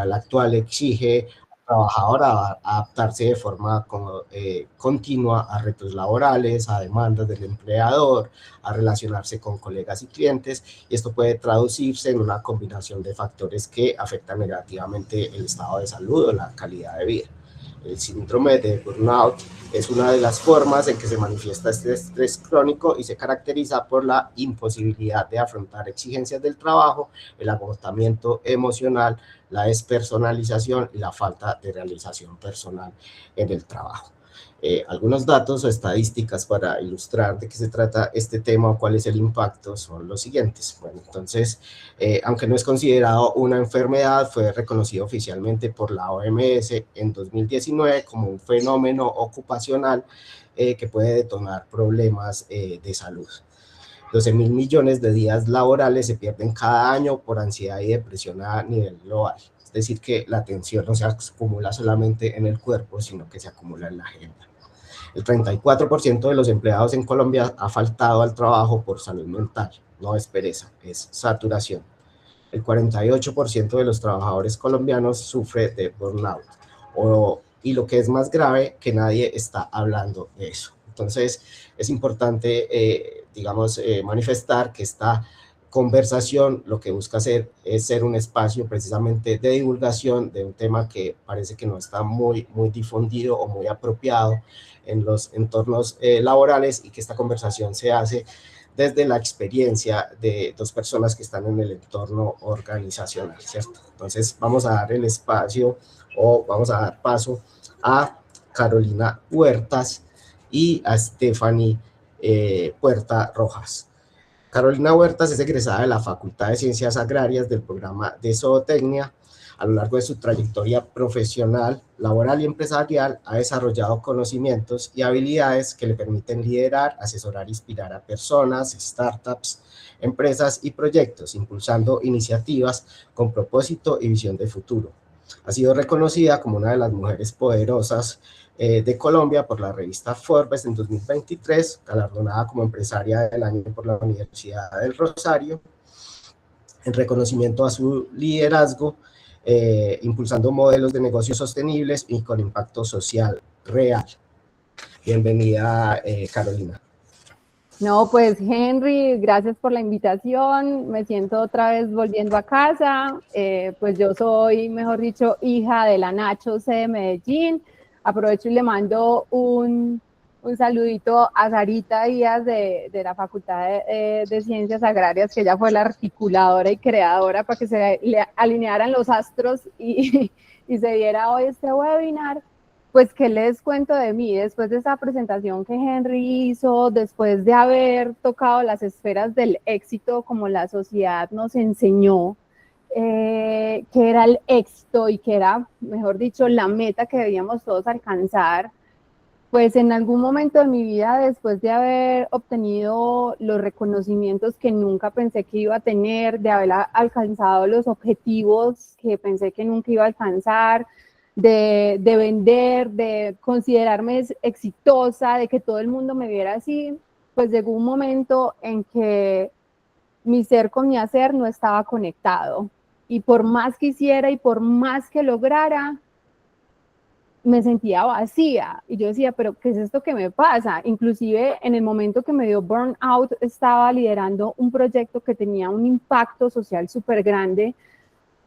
actual exige al trabajador a adaptarse de forma continua a retos laborales, a demandas del empleador, a relacionarse con colegas y clientes, y esto puede traducirse en una combinación de factores que afectan negativamente el estado de salud o la calidad de vida. El síndrome de burnout es una de las formas en que se manifiesta este estrés crónico y se caracteriza por la imposibilidad de afrontar exigencias del trabajo, el agotamiento emocional, la despersonalización y la falta de realización personal en el trabajo. Algunos datos o estadísticas para ilustrar de qué se trata este tema o cuál es el impacto son los siguientes. Bueno, entonces, aunque no es considerado una enfermedad, fue reconocido oficialmente por la OMS en 2019 como un fenómeno ocupacional que puede detonar problemas de salud. 12.000 millones de días laborales se pierden cada año por ansiedad y depresión a nivel global. Es decir, que la tensión no se acumula solamente en el cuerpo, sino que se acumula en la agenda. El 34% de los empleados en Colombia ha faltado al trabajo por salud mental. No es pereza, es saturación. El 48% de los trabajadores colombianos sufre de burnout. Y lo que es más grave, que nadie está hablando de eso. Entonces, es importante, manifestar que esta conversación lo que busca hacer es ser un espacio precisamente de divulgación de un tema que parece que no está muy difundido o muy apropiado en los entornos laborales, y que esta conversación se hace desde la experiencia de dos personas que están en el entorno organizacional, ¿cierto? Entonces vamos a dar el espacio o vamos a dar paso a Carolina Huertas y a Stephanie Puerta Rojas. Carolina Huertas es egresada de la Facultad de Ciencias Agrarias del programa de Zootecnia. A lo largo de su trayectoria profesional, laboral y empresarial, ha desarrollado conocimientos y habilidades que le permiten liderar, asesorar e inspirar a personas, startups, empresas y proyectos, impulsando iniciativas con propósito y visión de futuro. Ha sido reconocida como una de las mujeres poderosas de Colombia por la revista Forbes en 2023, galardonada como empresaria del año por la Universidad del Rosario, en reconocimiento a su liderazgo, impulsando modelos de negocios sostenibles y con impacto social real. Bienvenida, Carolina. No, pues Henry, gracias por la invitación. Me siento otra vez volviendo a casa. Pues yo soy, mejor dicho, hija de la Nacho C de Medellín. Aprovecho y le mando un saludito a Sarita Díaz de la Facultad de Ciencias Agrarias, que ella fue la articuladora y creadora para que se le alinearan los astros y se diera hoy este webinar. Pues, ¿qué les cuento de mí? Después de esa presentación que Henry hizo, después de haber tocado las esferas del éxito como la sociedad nos enseñó, que era el éxito y que era, mejor dicho, la meta que debíamos todos alcanzar, pues en algún momento de mi vida, después de haber obtenido los reconocimientos que nunca pensé que iba a tener, de haber alcanzado los objetivos que pensé que nunca iba a alcanzar, de vender, de considerarme exitosa, de que todo el mundo me viera así, pues llegó un momento en que mi ser con mi hacer no estaba conectado. Y por más que hiciera y por más que lograra, me sentía vacía. Y yo decía, pero ¿qué es esto que me pasa? Inclusive en el momento que me dio burnout, estaba liderando un proyecto que tenía un impacto social súper grande,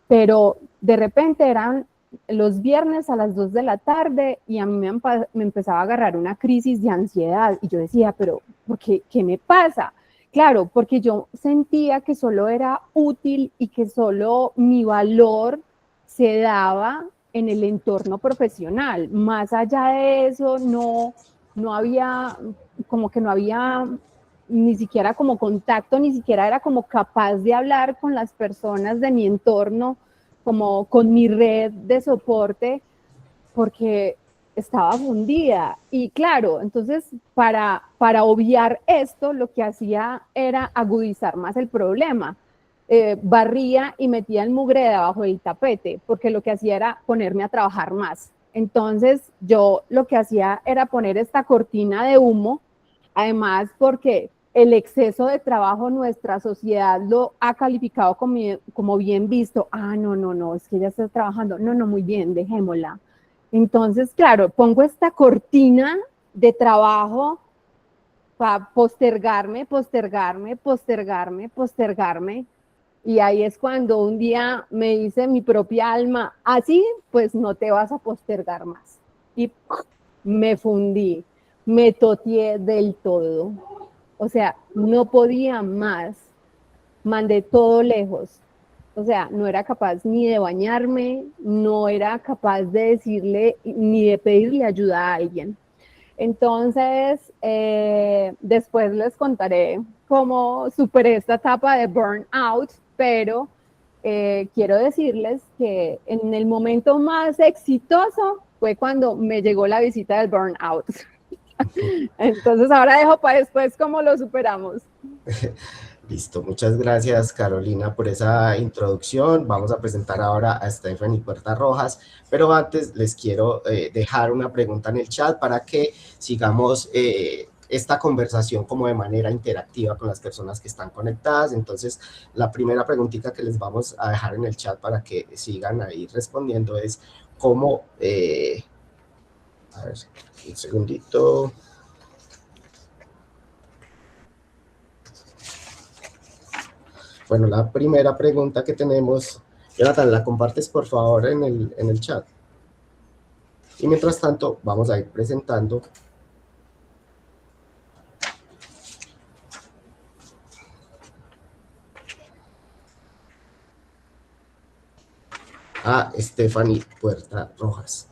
pero de repente eran los viernes a las 2 de la tarde y a mí me empezaba a agarrar una crisis de ansiedad y yo decía, pero ¿por qué? ¿Qué me pasa? Claro, porque yo sentía que solo era útil y que solo mi valor se daba en el entorno profesional. Más allá de eso, no había, como que no había ni siquiera como contacto, ni siquiera era como capaz de hablar con las personas de mi entorno, como con mi red de soporte, porque estaba fundida. Y claro, entonces para obviar esto, lo que hacía era agudizar más el problema. Barría y metía el mugre debajo del tapete, porque lo que hacía era ponerme a trabajar más. Entonces yo lo que hacía era poner esta cortina de humo, además porque el exceso de trabajo, nuestra sociedad lo ha calificado como bien visto. Ah, no, es que ella está trabajando. No, muy bien, dejémosla. Entonces, claro, pongo esta cortina de trabajo para postergarme, y ahí es cuando un día me dice mi propia alma, así pues no te vas a postergar más. Y me fundí, me toteé del todo. O sea, no podía más, mandé todo lejos. O sea, no era capaz ni de bañarme, no era capaz de decirle ni de pedirle ayuda a alguien. Entonces, después les contaré cómo superé esta etapa de burnout, pero quiero decirles que en el momento más exitoso fue cuando me llegó la visita del burnout. Entonces, ahora dejo para después cómo lo superamos. Listo, muchas gracias Carolina por esa introducción. Vamos a presentar ahora a Stephanie Puerta Rojas, pero antes les quiero dejar una pregunta en el chat para que sigamos esta conversación como de manera interactiva con las personas que están conectadas. Entonces, la primera preguntita que les vamos a dejar en el chat para que sigan ahí respondiendo es cómo... a ver, un segundito... Bueno, la primera pregunta que tenemos, Jonathan, ¿la compartes por favor en el chat? Y mientras tanto, vamos a ir presentando a Stephanie Puerta Rojas.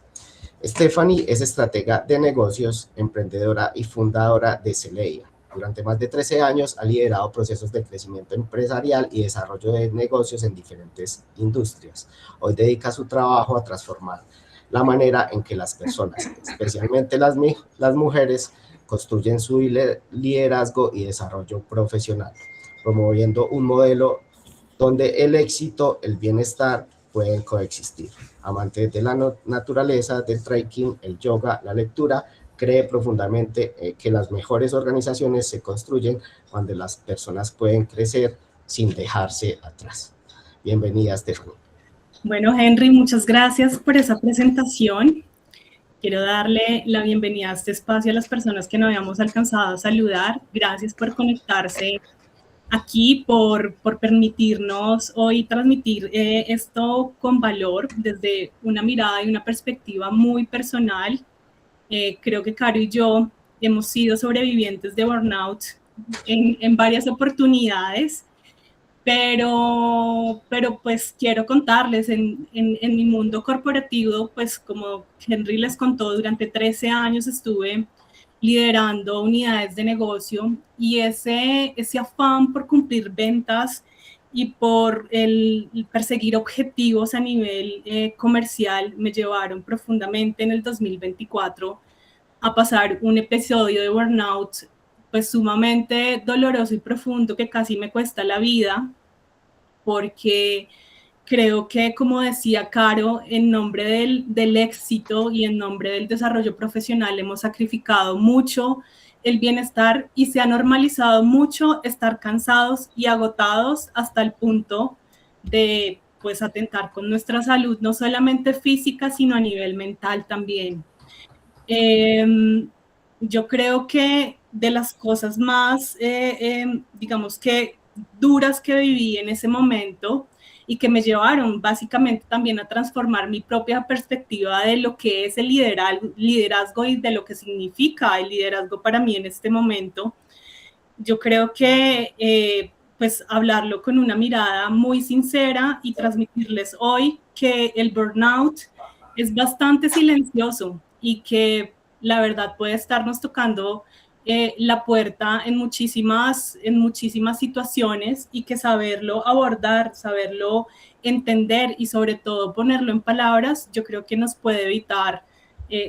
Stephanie es estratega de negocios, emprendedora y fundadora de Celeia. Durante más de 13 años ha liderado procesos de crecimiento empresarial y desarrollo de negocios en diferentes industrias. Hoy dedica su trabajo a transformar la manera en que las personas, especialmente las mujeres, construyen su liderazgo y desarrollo profesional, promoviendo un modelo donde el éxito, el bienestar pueden coexistir. Amante de la naturaleza, del trekking, el yoga, la lectura, cree profundamente que las mejores organizaciones se construyen cuando las personas pueden crecer sin dejarse atrás. Bienvenida, Stephanie. Bueno, Henry, muchas gracias por esa presentación. Quiero darle la bienvenida a este espacio a las personas que no habíamos alcanzado a saludar. Gracias por conectarse aquí, por permitirnos hoy transmitir esto con valor desde una mirada y una perspectiva muy personal. Creo que Caro y yo hemos sido sobrevivientes de burnout en varias oportunidades, pero pues quiero contarles, en mi mundo corporativo, pues como Henry les contó, durante 13 años estuve liderando unidades de negocio, y ese afán por cumplir ventas y por el perseguir objetivos a nivel comercial me llevaron profundamente en el 2024 a pasar un episodio de burnout pues sumamente doloroso y profundo, que casi me cuesta la vida, porque creo que, como decía Caro, en nombre del éxito y en nombre del desarrollo profesional hemos sacrificado mucho el bienestar y se ha normalizado mucho estar cansados y agotados hasta el punto de pues atentar con nuestra salud, no solamente física, sino a nivel mental también. Yo creo que de las cosas más, digamos que duras que viví en ese momento y que me llevaron básicamente también a transformar mi propia perspectiva de lo que es el liderazgo y de lo que significa el liderazgo para mí en este momento. Yo creo que pues hablarlo con una mirada muy sincera y transmitirles hoy que el burnout es bastante silencioso y que la verdad puede estarnos tocando la puerta en muchísimas situaciones, y que saberlo abordar, saberlo entender y sobre todo ponerlo en palabras, yo creo que nos puede evitar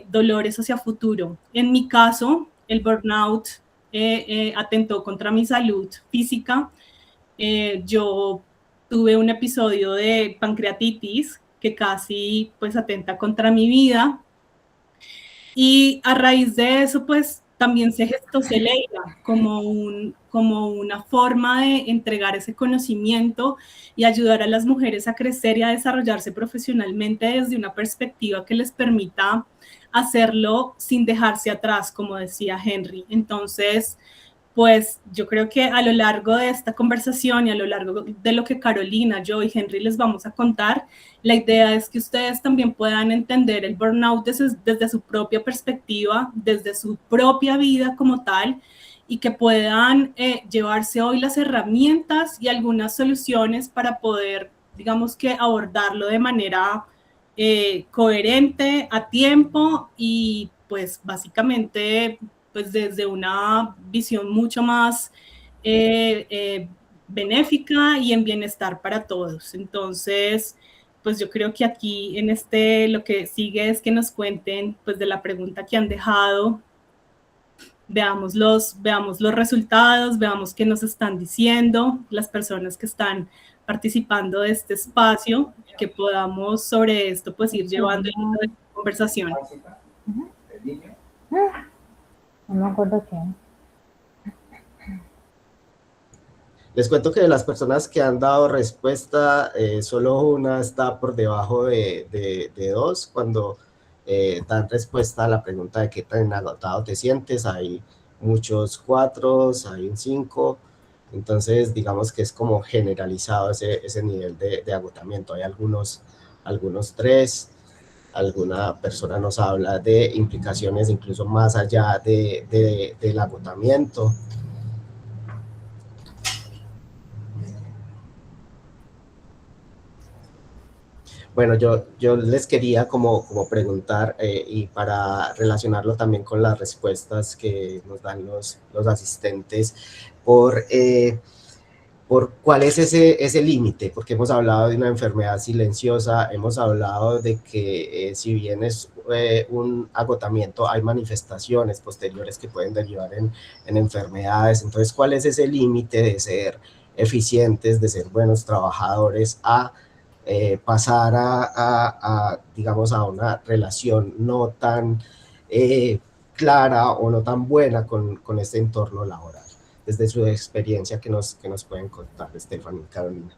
dolores hacia futuro. En mi caso, el burnout atentó contra mi salud física. Yo tuve un episodio de pancreatitis que casi pues atenta contra mi vida, y a raíz de eso pues también se gestó Celeira como una forma de entregar ese conocimiento y ayudar a las mujeres a crecer y a desarrollarse profesionalmente desde una perspectiva que les permita hacerlo sin dejarse atrás, como decía Henry. Entonces, pues yo creo que a lo largo de esta conversación y a lo largo de lo que Carolina, yo y Henry les vamos a contar, la idea es que ustedes también puedan entender el burnout desde su propia perspectiva, desde su propia vida como tal, y que puedan llevarse hoy las herramientas y algunas soluciones para poder, digamos que abordarlo de manera coherente, a tiempo y pues básicamente pues desde una visión mucho más benéfica y en bienestar para todos. Entonces, pues yo creo que aquí en lo que sigue es que nos cuenten pues de la pregunta que han dejado, veamos los resultados, veamos qué nos están diciendo las personas que están participando de este espacio, que podamos sobre esto pues ir llevando el hilo de la conversación. No me acuerdo qué. Les cuento que de las personas que han dado respuesta, solo una está por debajo de 2 cuando dan respuesta a la pregunta de qué tan agotado te sientes. Hay muchos 4, hay un 5, entonces digamos que es como generalizado ese nivel de agotamiento. Hay algunos 3, alguna persona nos habla de implicaciones incluso más allá del agotamiento. Bueno, yo les quería como preguntar y para relacionarlo también con las respuestas que nos dan los asistentes por cuál es ese límite, porque hemos hablado de una enfermedad silenciosa, hemos hablado de que si bien es un agotamiento, hay manifestaciones posteriores que pueden derivar en enfermedades. Entonces, ¿cuál es ese límite de ser eficientes, de ser buenos trabajadores, a pasar digamos, a una relación no tan clara o no tan buena con este entorno laboral? Desde su experiencia que nos pueden contar, Stephanie y Carolina.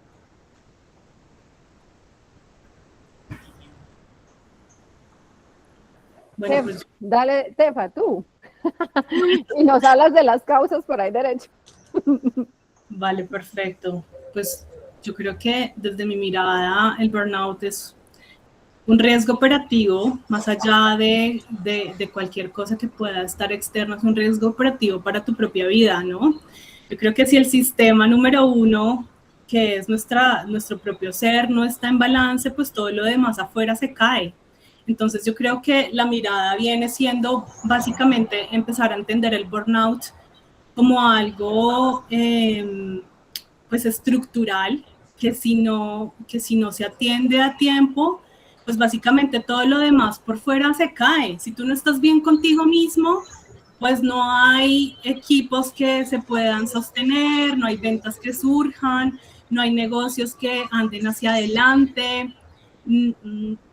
Bueno, pues dale, Tefa, tú. Y nos hablas de las causas por ahí derecho. Vale, perfecto. Pues yo creo que desde mi mirada el burnout es un riesgo operativo, más allá de cualquier cosa que pueda estar externa, es un riesgo operativo para tu propia vida, ¿no? Yo creo que si el sistema número 1, que es nuestro propio ser, no está en balance, pues todo lo demás afuera se cae. Entonces yo creo que la mirada viene siendo básicamente empezar a entender el burnout como algo pues estructural, que si no se atiende a tiempo, pues básicamente todo lo demás por fuera se cae. Si tú no estás bien contigo mismo, pues no hay equipos que se puedan sostener, no hay ventas que surjan, no hay negocios que anden hacia adelante.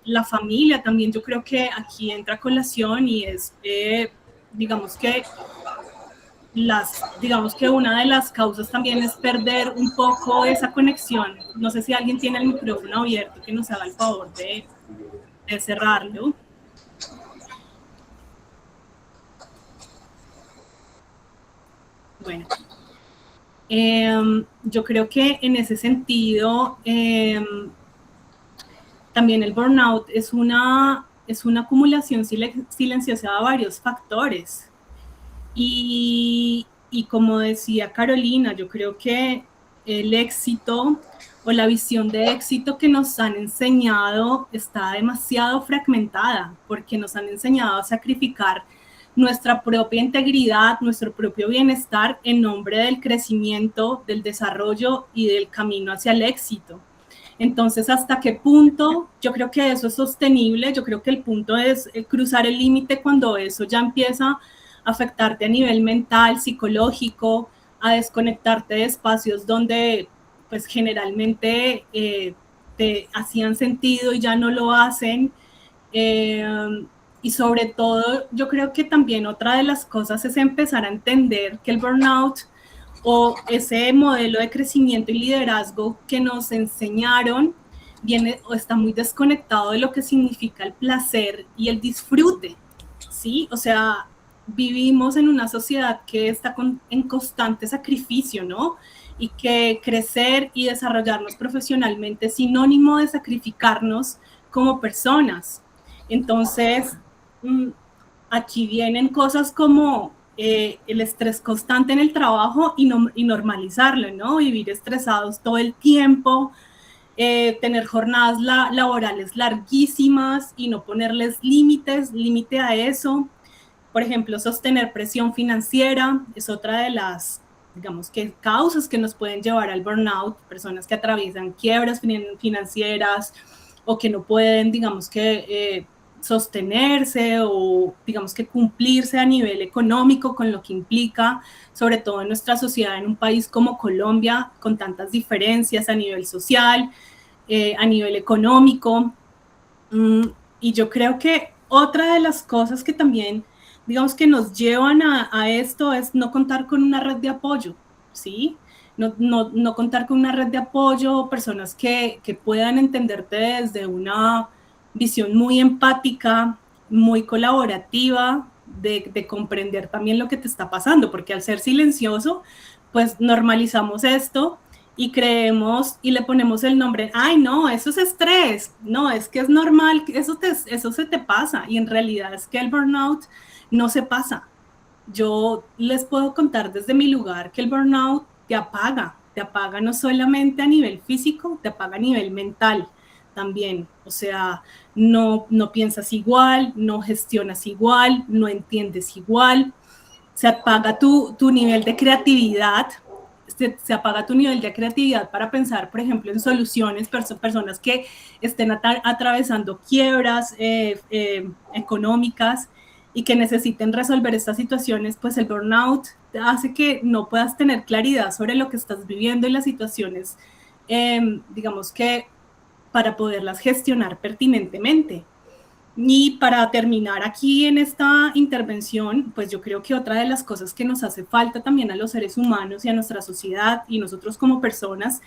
La familia también, yo creo que aquí entra a colación y es, digamos que una de las causas también es perder un poco esa conexión. No sé si alguien tiene el micrófono abierto que nos haga el favor de cerrarlo. Bueno, yo creo que en ese sentido también el burnout es una acumulación silenciosa de varios factores. Y como decía Carolina, yo creo que el éxito o la visión de éxito que nos han enseñado está demasiado fragmentada, porque nos han enseñado a sacrificar nuestra propia integridad, nuestro propio bienestar en nombre del crecimiento, del desarrollo y del camino hacia el éxito. Entonces, ¿hasta qué punto? Yo creo que eso es sostenible. Yo creo que el punto es cruzar el límite cuando eso ya empieza a afectarte a nivel mental, psicológico, a desconectarte de espacios donde pues generalmente te hacían sentido y ya no lo hacen. Y sobre todo, yo creo que también otra de las cosas es empezar a entender que el burnout o ese modelo de crecimiento y liderazgo que nos enseñaron viene o está muy desconectado de lo que significa el placer y el disfrute, ¿sí? O sea, vivimos en una sociedad que está en constante sacrificio, ¿no? Y que crecer y desarrollarnos profesionalmente es sinónimo de sacrificarnos como personas. Entonces, aquí vienen cosas como el estrés constante en el trabajo y normalizarlo, ¿no? Vivir estresados todo el tiempo, tener jornadas laborales larguísimas y no ponerles límite a eso. Por ejemplo, sostener presión financiera es otra de las, digamos, que causas que nos pueden llevar al burnout, personas que atraviesan quiebras financieras o que no pueden, digamos que sostenerse o digamos que cumplirse a nivel económico con lo que implica, sobre todo en nuestra sociedad, en un país como Colombia, con tantas diferencias a nivel social, a nivel económico. Y yo creo que otra de las cosas que también, digamos que nos llevan a esto es no contar con una red de apoyo, ¿sí? No contar con una red de apoyo, personas que puedan entenderte desde una visión muy empática, muy colaborativa, de comprender también lo que te está pasando, porque al ser silencioso, pues normalizamos esto y creemos y le ponemos el nombre, ay no, eso es estrés, no, es que es normal, eso se te pasa, y en realidad es que el burnout no se pasa. Yo les puedo contar desde mi lugar que el burnout te apaga no solamente a nivel físico, te apaga a nivel mental también, o sea, no piensas igual, no gestionas igual, no entiendes igual, se apaga tu nivel de creatividad, se apaga tu nivel de creatividad para pensar, por ejemplo, en soluciones, personas que estén atravesando quiebras económicas y que necesiten resolver estas situaciones, pues el burnout hace que no puedas tener claridad sobre lo que estás viviendo y las situaciones, digamos que para poderlas gestionar pertinentemente. Y para terminar aquí en esta intervención, pues yo creo que otra de las cosas que nos hace falta también a los seres humanos y a nuestra sociedad y nosotros como personas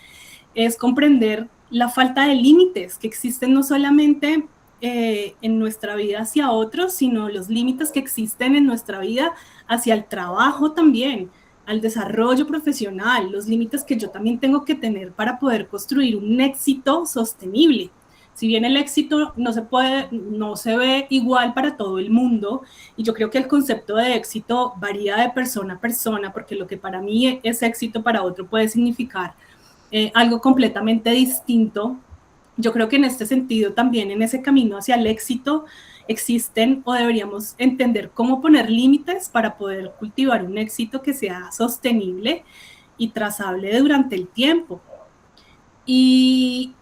es comprender la falta de límites que existen no solamente en nuestra vida hacia otros, sino los límites que existen en nuestra vida hacia el trabajo también, al desarrollo profesional, los límites que yo también tengo que tener para poder construir un éxito sostenible. Si bien el éxito no se ve igual para todo el mundo, y yo creo que el concepto de éxito varía de persona a persona, porque lo que para mí es éxito, para otro puede significar algo completamente distinto. Yo creo que en este sentido también en ese camino hacia el éxito existen o deberíamos entender cómo poner límites para poder cultivar un éxito que sea sostenible y trazable durante el tiempo. Y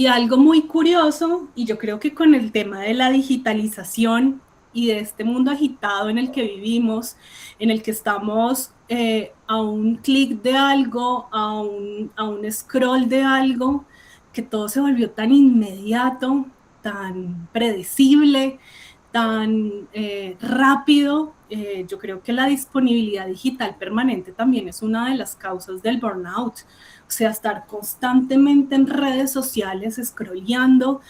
algo muy curioso, y yo creo que con el tema de la digitalización y de este mundo agitado en el que vivimos, en el que estamos a un clic de algo, a un scroll de algo, que todo se volvió tan inmediato, tan predecible, tan rápido. Yo creo que la disponibilidad digital permanente también es una de las causas del burnout. O sea, estar constantemente en redes sociales, scrolleando,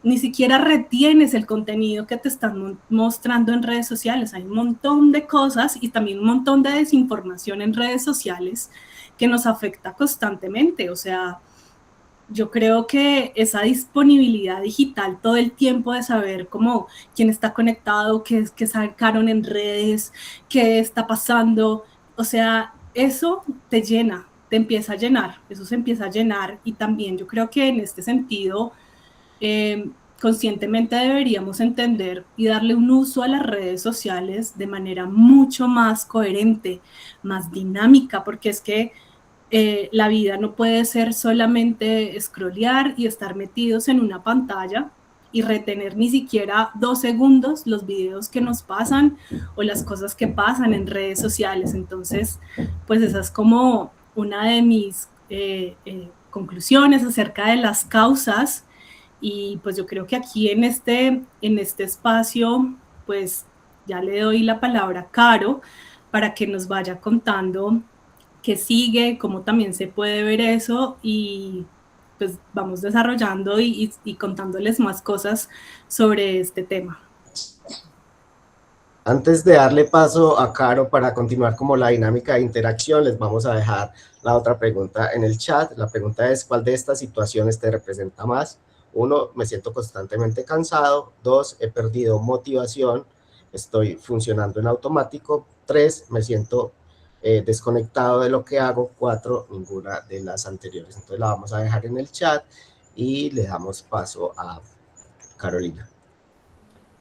ni siquiera retienes el contenido que te están mostrando en redes sociales. Hay un montón de cosas y también un montón de desinformación en redes sociales que nos afecta constantemente. O sea, yo creo que esa disponibilidad digital todo el tiempo de saber cómo quién está conectado, qué sacaron en redes, qué está pasando, o sea, eso te llena, te empieza a llenar, eso se empieza a llenar. Y también yo creo que en este sentido conscientemente deberíamos entender y darle un uso a las redes sociales de manera mucho más coherente, más dinámica, porque es que la vida no puede ser solamente scrollear y estar metidos en una pantalla y retener ni siquiera 2 segundos los videos que nos pasan o las cosas que pasan en redes sociales. Entonces, pues esa es como una de mis conclusiones acerca de las causas Y pues yo creo que aquí en este espacio, pues ya le doy la palabra a Caro para que nos vaya contando qué sigue, cómo también se puede ver eso y pues vamos desarrollando y contándoles más cosas sobre este tema. Antes de darle paso a Caro para continuar como la dinámica de interacción, les vamos a dejar la otra pregunta en el chat. La pregunta es, ¿cuál de estas situaciones te representa más? 1, me siento constantemente cansado. 2, he perdido motivación, estoy funcionando en automático. 3, me siento desconectado de lo que hago. 4, ninguna de las anteriores. Entonces la vamos a dejar en el chat y le damos paso a Carolina.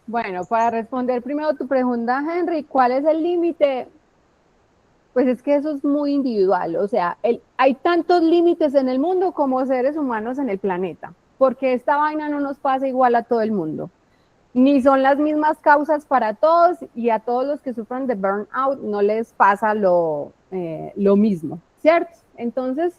Bueno, para responder primero tu pregunta, Henry, ¿cuál es el límite? Pues es que eso es muy individual, o sea, hay tantos límites en el mundo como seres humanos en el planeta, porque esta vaina no nos pasa igual a todo el mundo, ni son las mismas causas para todos y a todos los que sufren de burnout no les pasa lo mismo, ¿cierto? Entonces,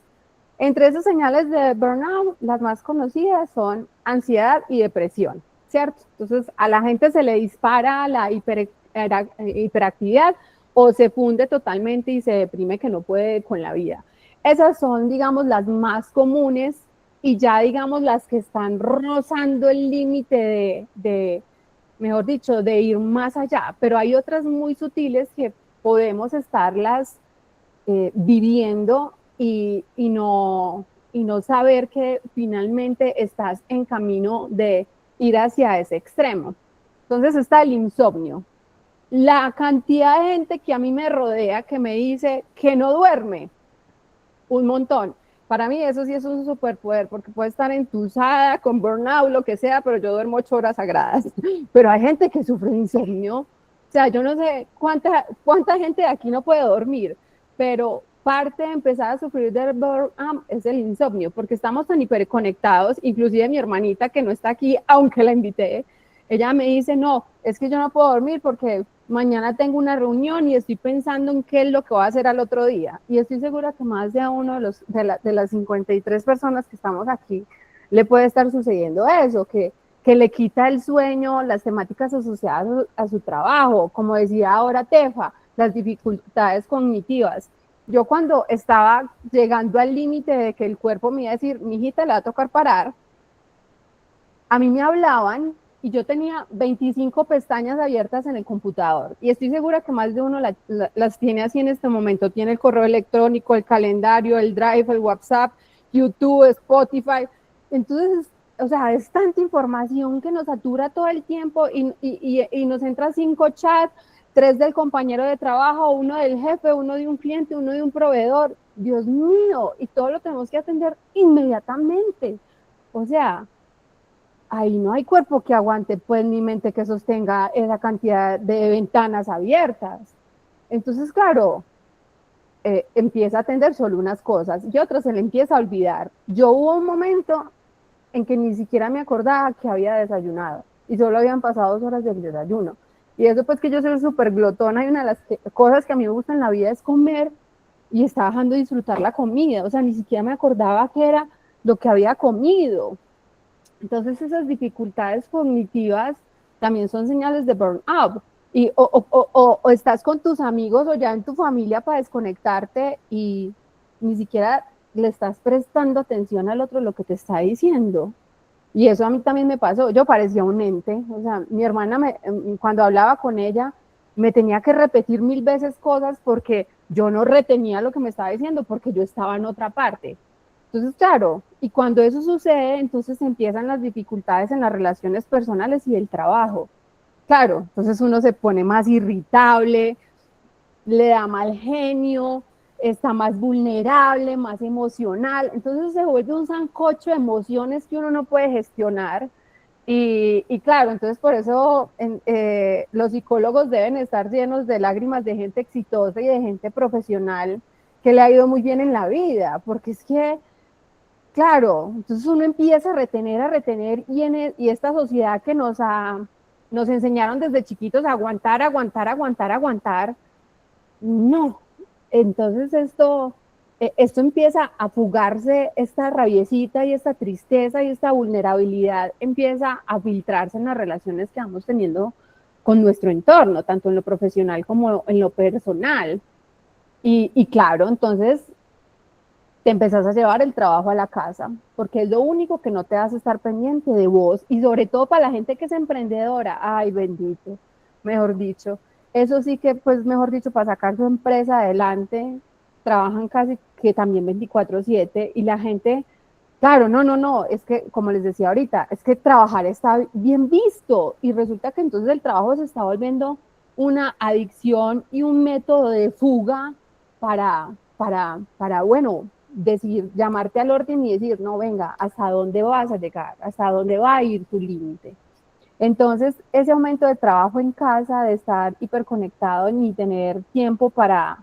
entre esas señales de burnout, las más conocidas son ansiedad y depresión, ¿cierto? Entonces, a la gente se le dispara la hiperactividad o se funde totalmente y se deprime que no puede con la vida. Esas son, digamos, las más comunes y ya, digamos, las que están rozando el límite mejor dicho, de ir más allá. Pero hay otras muy sutiles que podemos estarlas viviendo y no saber que finalmente estás en camino de ir hacia ese extremo. Entonces está el insomnio. La cantidad de gente que a mí me rodea que me dice que no duerme, un montón. Para mí eso sí es un superpoder, porque puede estar entusada, con burnout, lo que sea, pero yo duermo 8 horas sagradas. Pero hay gente que sufre insomnio. O sea, yo no sé cuánta gente de aquí no puede dormir, pero parte de empezar a sufrir del burnout es el insomnio, porque estamos tan hiperconectados, inclusive mi hermanita que no está aquí, aunque la invité, ella me dice, no, es que yo no puedo dormir porque mañana tengo una reunión y estoy pensando en qué es lo que voy a hacer al otro día. Y estoy segura que más de a uno de las 53 personas que estamos aquí le puede estar sucediendo eso, que le quita el sueño, las temáticas asociadas a su trabajo, como decía ahora Tefa, las dificultades cognitivas. Yo cuando estaba llegando al límite de que el cuerpo me iba a decir, mijita, le va a tocar parar, a mí me hablaban y yo tenía 25 pestañas abiertas en el computador y estoy segura que más de uno las tiene así en este momento. Tiene el correo electrónico, el calendario, el Drive, el WhatsApp, YouTube, Spotify. Entonces, o sea, es tanta información que nos satura todo el tiempo y nos entra 5 chats, 3 del compañero de trabajo, 1 del jefe, 1 de un cliente, 1 de un proveedor. Dios mío, y todo lo tenemos que atender inmediatamente. O sea, ahí no hay cuerpo que aguante, pues, ni mente que sostenga esa cantidad de ventanas abiertas. Entonces, claro, empieza a atender solo unas cosas y otras se le empieza a olvidar. Yo hubo un momento en que ni siquiera me acordaba que había desayunado y solo habían pasado 2 horas del desayuno. Y eso pues que yo soy súper glotona y una de las cosas que a mí me gusta en la vida es comer y estaba dejando de disfrutar la comida. O sea, ni siquiera me acordaba que era lo que había comido. Entonces esas dificultades cognitivas también son señales de burnout. Y o estás con tus amigos o ya en tu familia para desconectarte y ni siquiera le estás prestando atención al otro lo que te está diciendo. Y eso a mí también me pasó. Yo parecía un ente. O sea, mi hermana, cuando hablaba con ella, me tenía que repetir 1000 veces cosas porque yo no retenía lo que me estaba diciendo porque yo estaba en otra parte. Entonces, claro, y cuando eso sucede, entonces empiezan las dificultades en las relaciones personales y el trabajo. Claro, entonces uno se pone más irritable, le da mal genio, está más vulnerable, más emocional. Entonces se vuelve un sancocho de emociones que uno no puede gestionar. Y claro, entonces por eso los psicólogos deben estar llenos de lágrimas de gente exitosa y de gente profesional que le ha ido muy bien en la vida, porque es que claro, entonces uno empieza a retener y esta sociedad que nos enseñaron desde chiquitos a aguantar, no. Entonces esto esto empieza a fugarse, esta rabiecita y esta tristeza y esta vulnerabilidad empieza a filtrarse en las relaciones que vamos teniendo con nuestro entorno, tanto en lo profesional como en lo personal. Y claro, entonces te empezás a llevar el trabajo a la casa, porque es lo único que no te hace estar pendiente de vos, y sobre todo para la gente que es emprendedora, ay bendito, mejor dicho, eso sí que pues mejor dicho, para sacar su empresa adelante, trabajan casi que también 24/7, y la gente, claro, no, es que como les decía ahorita, es que trabajar está bien visto, y resulta que entonces el trabajo se está volviendo una adicción y un método de fuga para bueno, decir, llamarte al orden y decir, no, venga, ¿hasta dónde vas a llegar? ¿Hasta dónde va a ir tu límite? Entonces, ese aumento de trabajo en casa, de estar hiperconectado, ni tener tiempo para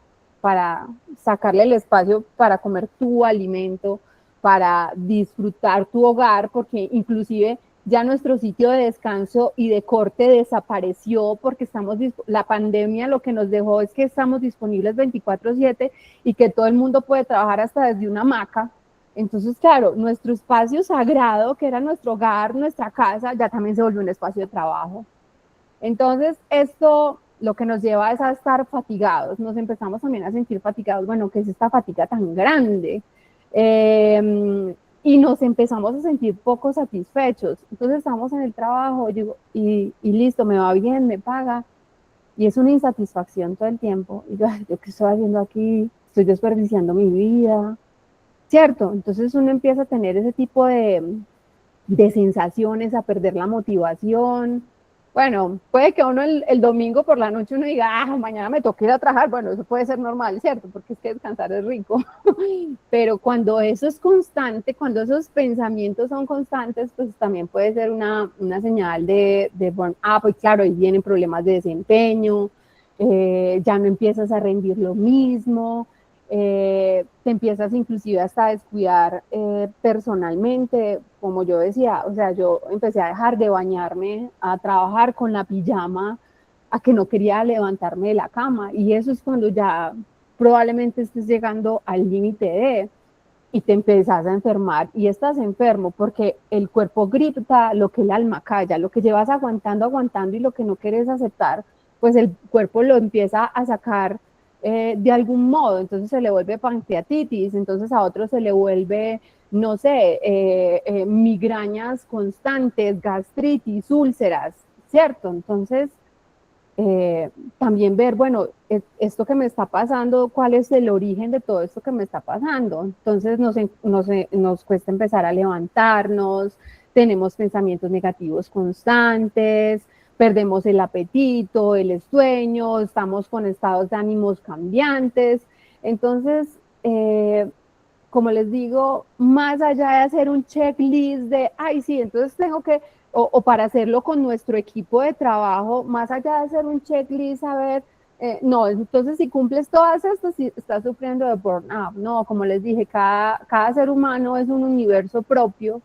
sacarle el espacio para comer tu alimento, para disfrutar tu hogar, porque inclusive ya nuestro sitio de descanso y de corte desapareció porque la pandemia lo que nos dejó es que estamos disponibles 24/7 y que todo el mundo puede trabajar hasta desde una hamaca. Entonces, claro, nuestro espacio sagrado, que era nuestro hogar, nuestra casa, ya también se volvió un espacio de trabajo. Entonces, esto lo que nos lleva es a estar fatigados, nos empezamos también a sentir fatigados, bueno, ¿qué es esta fatiga tan grande? Y nos empezamos a sentir poco satisfechos. Entonces estamos en el trabajo y listo, me va bien, me paga, y es una insatisfacción todo el tiempo. Y yo ¿qué estoy haciendo aquí? Estoy desperdiciando mi vida, ¿cierto? Entonces uno empieza a tener ese tipo de sensaciones, a perder la motivación. Bueno, puede que uno el domingo por la noche uno diga, mañana me toca ir a trabajar. Bueno, eso puede ser normal, ¿cierto? Porque es que descansar es rico. Pero cuando eso es constante, cuando esos pensamientos son constantes, pues también puede ser una señal de burnout. Pues claro, ahí vienen problemas de desempeño, ya no empiezas a rendir lo mismo, te empiezas inclusive hasta a descuidar personalmente, como yo decía, o sea, yo empecé a dejar de bañarme, a trabajar con la pijama, a que no quería levantarme de la cama, y eso es cuando ya probablemente estés llegando al límite y te empezás a enfermar, y estás enfermo porque el cuerpo grita lo que el alma calla, lo que llevas aguantando y lo que no quieres aceptar, pues el cuerpo lo empieza a sacar de algún modo. Entonces se le vuelve pancreatitis, entonces a otros se le vuelve, no sé, migrañas constantes, gastritis, úlceras, ¿cierto? Entonces, también ver, bueno, esto que me está pasando, ¿cuál es el origen de todo esto que me está pasando? Entonces nos cuesta empezar a levantarnos, tenemos pensamientos negativos constantes, perdemos el apetito, el sueño, estamos con estados de ánimos cambiantes. Entonces, como les digo, más allá de hacer un checklist de, ay, sí, entonces tengo que, o para hacerlo con nuestro equipo de trabajo, más allá de hacer un checklist, a ver, no, entonces si cumples todas estas, si estás sufriendo de burnout. No, como les dije, cada ser humano es un universo propio,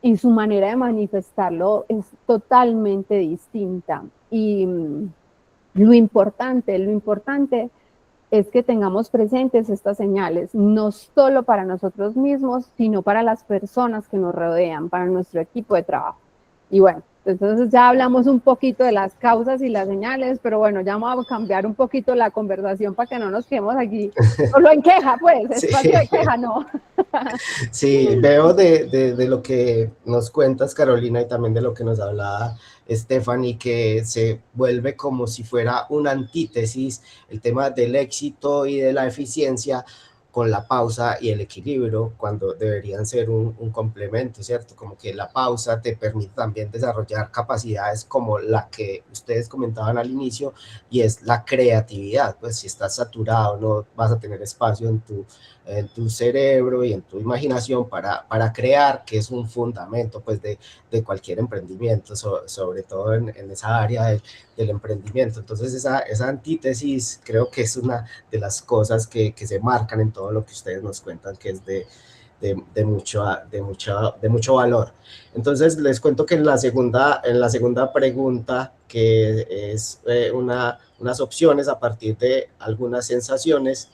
y su manera de manifestarlo es totalmente distinta. Y lo importante es que tengamos presentes estas señales, no solo para nosotros mismos, sino para las personas que nos rodean, para nuestro equipo de trabajo. Y bueno, entonces ya hablamos un poquito de las causas y las señales, pero bueno, ya vamos a cambiar un poquito la conversación para que no nos quedemos aquí solo en queja, pues, espacio de queja, no. Sí, veo de lo que nos cuentas, Carolina, y también de lo que nos hablaba Stephanie, que se vuelve como si fuera una antítesis el tema del éxito y de la eficiencia con la pausa y el equilibrio, cuando deberían ser un complemento, ¿cierto? Como que la pausa te permite también desarrollar capacidades como la que ustedes comentaban al inicio, y es la creatividad. Pues si estás saturado, no vas a tener espacio en tu cerebro y en tu imaginación para crear, que es un fundamento pues de cualquier emprendimiento, sobre todo en esa área del emprendimiento. Entonces esa antítesis creo que es una de las cosas que se marcan en todo lo que ustedes nos cuentan, que es de mucho valor. Entonces les cuento que en la segunda pregunta, que es una unas opciones a partir de algunas sensaciones,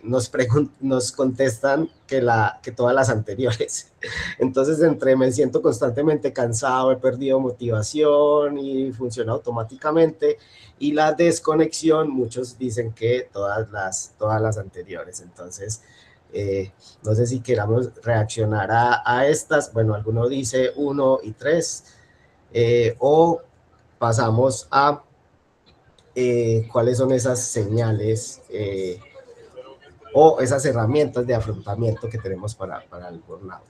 nos contestan que todas las anteriores. Entonces, entre me siento constantemente cansado, he perdido motivación y funciona automáticamente, y la desconexión, muchos dicen que todas las anteriores. Entonces, no sé si queramos reaccionar a estas. Bueno, alguno dice 1 y 3, o pasamos a cuáles son esas señales o esas herramientas de afrontamiento que tenemos para el burnout.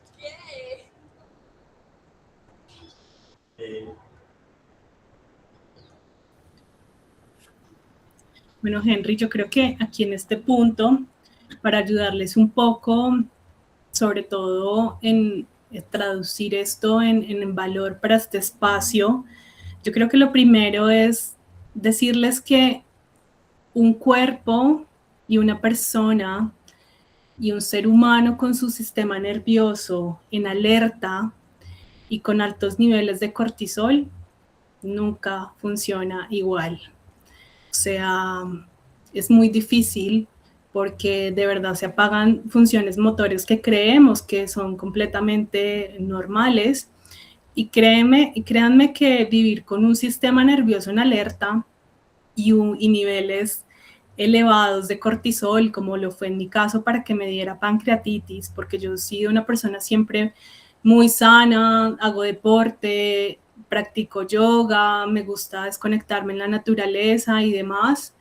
Bueno, Henry, yo creo que aquí en este punto, para ayudarles un poco, sobre todo en traducir esto en valor para este espacio, yo creo que lo primero es decirles que un cuerpo y una persona y un ser humano con su sistema nervioso en alerta y con altos niveles de cortisol nunca funciona igual. O sea, es muy difícil porque de verdad se apagan funciones motores que creemos que son completamente normales. Y créanme que vivir con un sistema nervioso en alerta y niveles elevados de cortisol, como lo fue en mi caso para que me diera pancreatitis, porque yo he sido una persona siempre muy sana, hago deporte, practico yoga, me gusta desconectarme en la naturaleza y demás.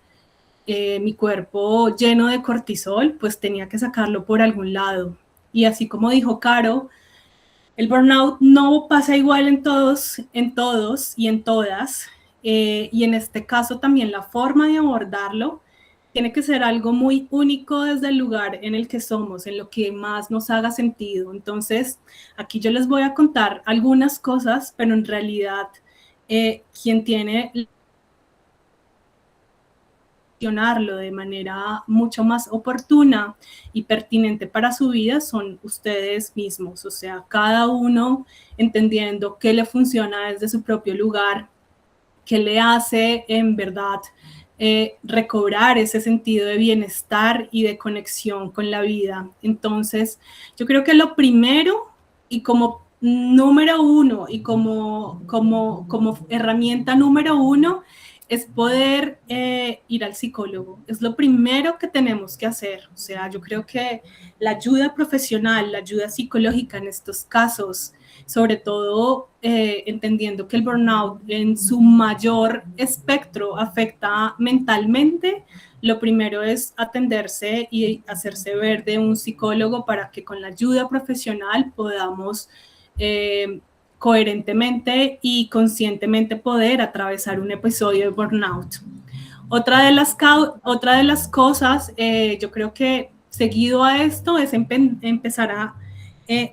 Mi cuerpo lleno de cortisol, pues tenía que sacarlo por algún lado. Y así como dijo Caro, el burnout no pasa igual en todos y en todas. Y en este caso también la forma de abordarlo tiene que ser algo muy único desde el lugar en el que somos, en lo que más nos haga sentido. Entonces, aquí yo les voy a contar algunas cosas, pero en realidad quien tiene de manera mucho más oportuna y pertinente para su vida son ustedes mismos, o sea, cada uno entendiendo qué le funciona desde su propio lugar, qué le hace en verdad recobrar ese sentido de bienestar y de conexión con la vida. Entonces, yo creo que lo primero y como número uno y como herramienta número uno es poder ir al psicólogo. Es lo primero que tenemos que hacer. O sea, yo creo que la ayuda profesional, la ayuda psicológica en estos casos, sobre todo entendiendo que el burnout en su mayor espectro afecta mentalmente, lo primero es atenderse y hacerse ver de un psicólogo para que con la ayuda profesional podamos coherentemente y conscientemente poder atravesar un episodio de burnout. Otra de las cosas, yo creo que seguido a esto, es empezar a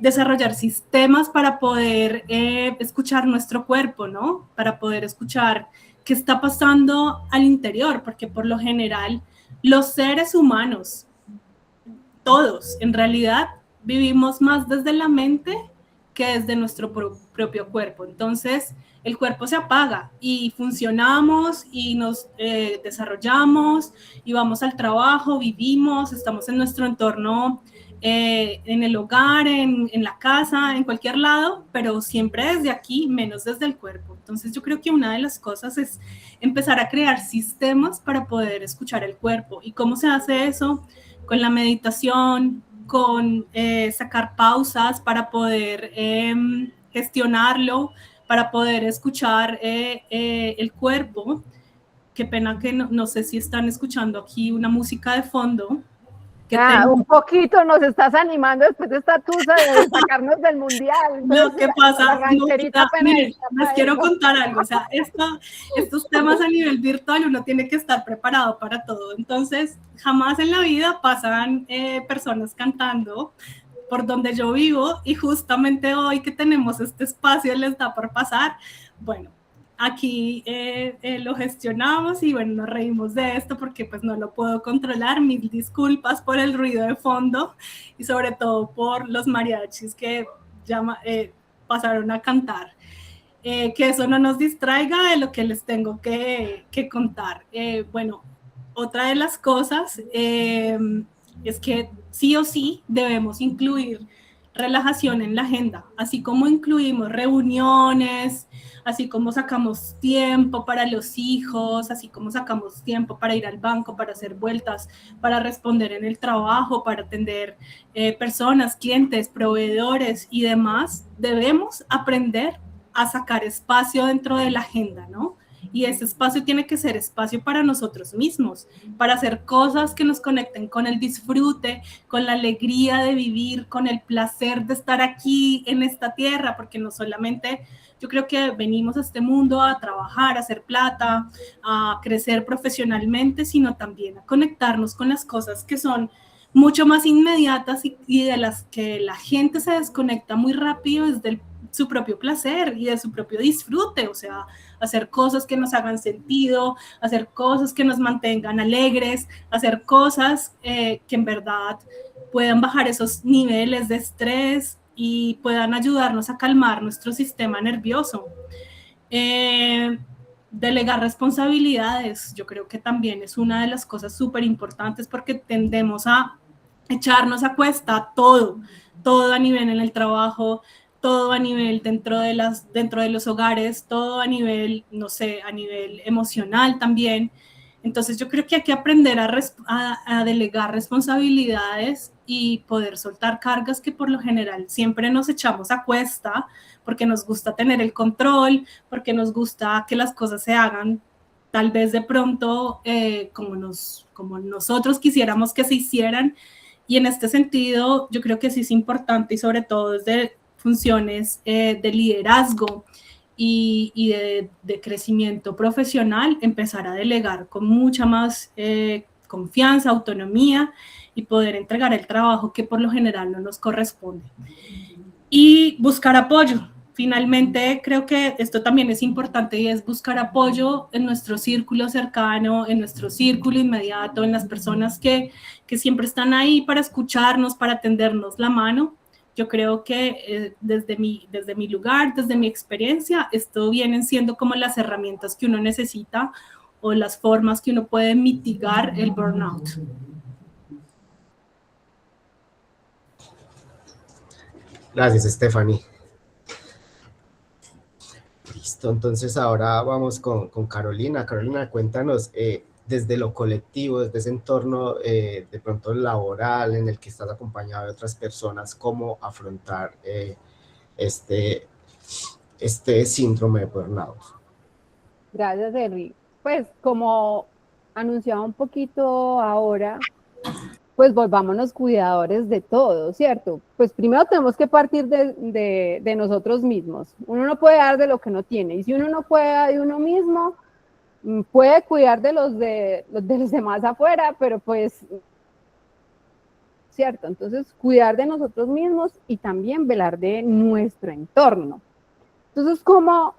desarrollar sistemas para poder escuchar nuestro cuerpo, ¿no? Para poder escuchar qué está pasando al interior, porque por lo general los seres humanos, todos, en realidad, vivimos más desde la mente que desde nuestro propio cuerpo. Entonces, el cuerpo se apaga y funcionamos y nos desarrollamos y vamos al trabajo, vivimos, estamos en nuestro entorno, en el hogar, en la casa, en cualquier lado, pero siempre desde aquí, menos desde el cuerpo. Entonces, yo creo que una de las cosas es empezar a crear sistemas para poder escuchar el cuerpo. ¿Y cómo se hace eso? Con la meditación, con sacar pausas para poder gestionarlo, para poder escuchar el cuerpo. Qué pena que no sé si están escuchando aquí una música de fondo. Un poquito nos estás animando después de esta tusa de sacarnos del mundial. No, ¿qué pasa? Les quiero contar algo. O sea, estos temas a nivel virtual uno tiene que estar preparado para todo. Entonces, jamás en la vida pasan personas cantando por donde yo vivo y justamente hoy que tenemos este espacio les da por pasar. Bueno, aquí lo gestionamos y bueno, nos reímos de esto porque pues no lo puedo controlar. Mil disculpas por el ruido de fondo y sobre todo por los mariachis que pasaron a cantar. que eso no nos distraiga de lo que les tengo que contar. Bueno, otra de las cosas es que sí o sí debemos incluir relajación en la agenda, así como incluimos reuniones, así como sacamos tiempo para los hijos, así como sacamos tiempo para ir al banco, para hacer vueltas, para responder en el trabajo, para atender personas, clientes, proveedores y demás, debemos aprender a sacar espacio dentro de la agenda, ¿no? Y ese espacio tiene que ser espacio para nosotros mismos, para hacer cosas que nos conecten con el disfrute, con la alegría de vivir, con el placer de estar aquí en esta tierra, porque no solamente yo creo que venimos a este mundo a trabajar, a hacer plata, a crecer profesionalmente, sino también a conectarnos con las cosas que son mucho más inmediatas y de las que la gente se desconecta muy rápido desde su propio placer y de su propio disfrute, o sea, hacer cosas que nos hagan sentido, hacer cosas que nos mantengan alegres, hacer cosas que en verdad puedan bajar esos niveles de estrés y puedan ayudarnos a calmar nuestro sistema nervioso. Delegar responsabilidades, yo creo que también es una de las cosas súper importantes porque tendemos a echarnos a cuesta todo a nivel en el trabajo, todo a nivel dentro de los hogares, todo a nivel, no sé, a nivel emocional también. Entonces yo creo que hay que aprender a delegar responsabilidades y poder soltar cargas que por lo general siempre nos echamos a cuesta porque nos gusta tener el control, porque nos gusta que las cosas se hagan tal vez de pronto como nosotros quisiéramos que se hicieran. Y en este sentido yo creo que sí es importante y sobre todo desde funciones de liderazgo y de crecimiento profesional, empezar a delegar con mucha más confianza, autonomía y poder entregar el trabajo que por lo general no nos corresponde. Y buscar apoyo. Finalmente, creo que esto también es importante y es buscar apoyo en nuestro círculo cercano, en nuestro círculo inmediato, en las personas que siempre están ahí para escucharnos, para tendernos la mano. Yo creo que desde mi lugar, desde mi experiencia, esto vienen siendo como las herramientas que uno necesita o las formas que uno puede mitigar el burnout. Gracias, Stephanie. Listo, entonces ahora vamos con Carolina. Carolina, cuéntanos desde lo colectivo, desde ese entorno de pronto laboral en el que estás acompañado de otras personas, cómo afrontar este síndrome de burnout. Gracias, Henry. Pues como anunciaba un poquito ahora, pues volvámonos cuidadores de todo, ¿cierto? Pues primero tenemos que partir de nosotros mismos. Uno no puede dar de lo que no tiene, y si uno no puede dar de uno mismo, puede cuidar de los demás afuera, pero pues, ¿cierto? Entonces, cuidar de nosotros mismos y también velar de nuestro entorno. Entonces, ¿cómo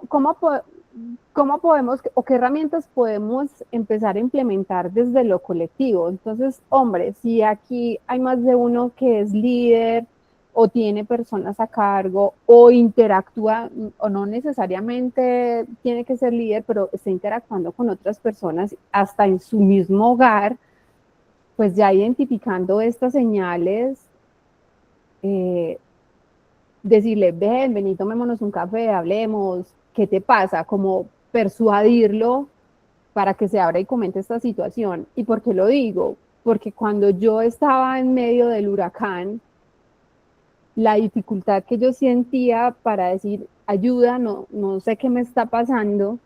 podemos o qué herramientas podemos empezar a implementar desde lo colectivo? Entonces, hombre, si aquí hay más de uno que es líder o tiene personas a cargo o interactúa, o no necesariamente tiene que ser líder, pero está interactuando con otras personas hasta en su mismo hogar, pues ya identificando estas señales, decirle, vení, tomémonos un café, hablemos, ¿qué te pasa? Como persuadirlo para que se abra y comente esta situación. ¿Y por qué lo digo? Porque cuando yo estaba en medio del huracán, la dificultad que yo sentía para decir, ayuda, no sé qué me está pasando,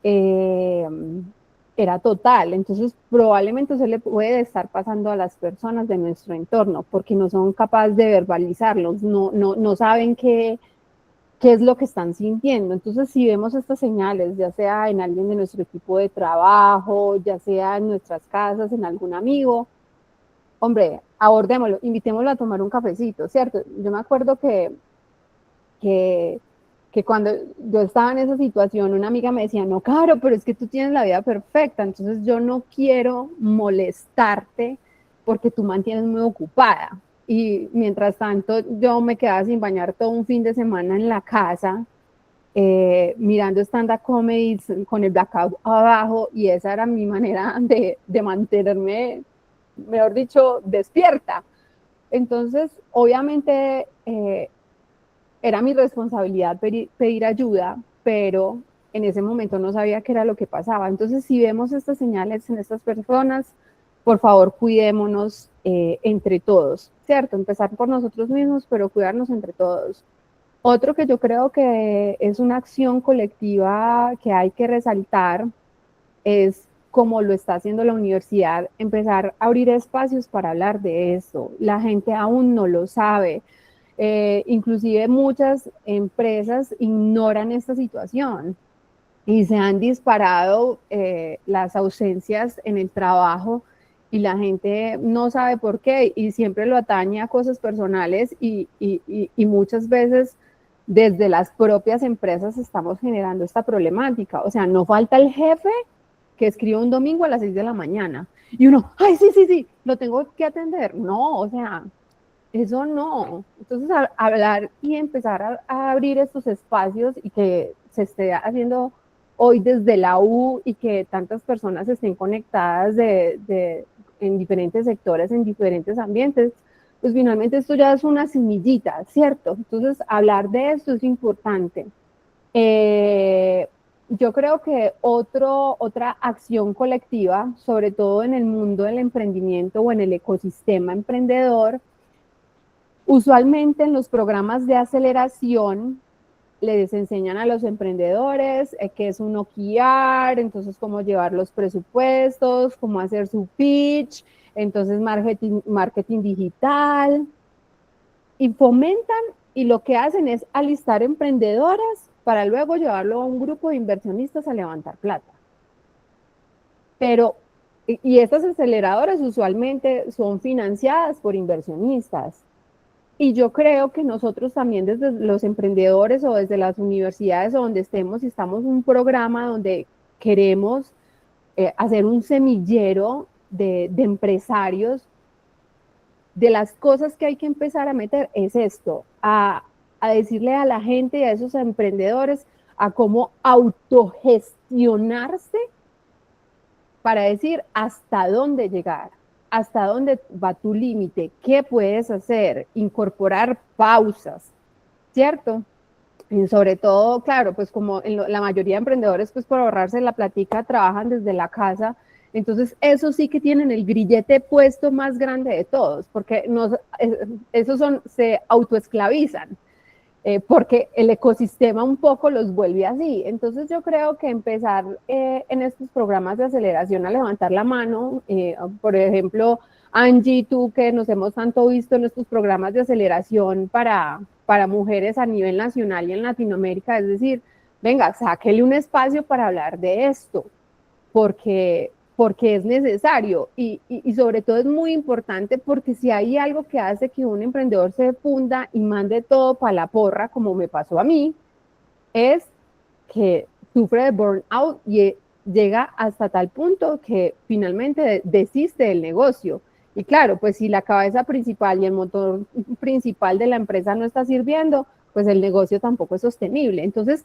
era total. Entonces probablemente se le puede estar pasando a las personas de nuestro entorno porque no son capaces de verbalizarlos, no saben qué es lo que están sintiendo. Entonces, si vemos estas señales, ya sea en alguien de nuestro equipo de trabajo, ya sea en nuestras casas, en algún amigo, hombre, abordémoslo, invitémoslo a tomar un cafecito, ¿cierto? Yo me acuerdo que cuando yo estaba en esa situación, una amiga me decía, no, Caro, pero es que tú tienes la vida perfecta, entonces yo no quiero molestarte porque tú mantienes muy ocupada. Y mientras tanto yo me quedaba sin bañar todo un fin de semana en la casa mirando stand-up comedy con el blackout abajo, y esa era mi manera de mantenerme, mejor dicho, despierta. Entonces, obviamente, era mi responsabilidad pedir ayuda, pero en ese momento no sabía qué era lo que pasaba. Entonces, si vemos estas señales en estas personas, por favor, cuidémonos entre todos, ¿cierto? Empezar por nosotros mismos, pero cuidarnos entre todos. Otro que yo creo que es una acción colectiva que hay que resaltar es, como lo está haciendo la universidad, empezar a abrir espacios para hablar de eso. La gente aún no lo sabe. Inclusive muchas empresas ignoran esta situación y se han disparado las ausencias en el trabajo, y la gente no sabe por qué y siempre lo atañe a cosas personales, y muchas veces desde las propias empresas estamos generando esta problemática. O sea, no falta el jefe que escribe un domingo a las 6 de la mañana y uno, ay, sí, lo tengo que atender. No, o sea, eso no. Entonces, hablar y empezar a abrir estos espacios, y que se esté haciendo hoy desde la U, y que tantas personas estén conectadas en diferentes sectores, en diferentes ambientes, pues finalmente esto ya es una semillita, ¿cierto? Entonces, hablar de esto es importante. Yo creo que otra acción colectiva, sobre todo en el mundo del emprendimiento o en el ecosistema emprendedor, usualmente en los programas de aceleración les enseñan a los emprendedores qué es un OKR, entonces cómo llevar los presupuestos, cómo hacer su pitch, entonces marketing digital, y fomentan, y lo que hacen es alistar emprendedoras para luego llevarlo a un grupo de inversionistas a levantar plata. Pero, y estas aceleradoras usualmente son financiadas por inversionistas. Y yo creo que nosotros también, desde los emprendedores o desde las universidades o donde estemos, estamos en un programa donde queremos hacer un semillero de empresarios. De las cosas que hay que empezar a meter es esto, a decirle a la gente y a esos emprendedores a cómo autogestionarse para decir hasta dónde llegar, hasta dónde va tu límite, qué puedes hacer, incorporar pausas, ¿cierto? Y sobre todo, claro, pues como la mayoría de emprendedores, pues por ahorrarse la platica, trabajan desde la casa. Entonces, eso sí que tienen el grillete puesto más grande de todos, porque se autoesclavizan, porque el ecosistema un poco los vuelve así. Entonces, yo creo que empezar en estos programas de aceleración a levantar la mano, por ejemplo, Angie, tú que nos hemos tanto visto en estos programas de aceleración para mujeres a nivel nacional y en Latinoamérica, es decir, venga, sáquele un espacio para hablar de esto, porque es necesario, y sobre todo es muy importante, porque si hay algo que hace que un emprendedor se funda y mande todo para la porra, como me pasó a mí, es que sufre de burnout y llega hasta tal punto que finalmente desiste del negocio. Y claro, pues si la cabeza principal y el motor principal de la empresa no está sirviendo, pues el negocio tampoco es sostenible. Entonces,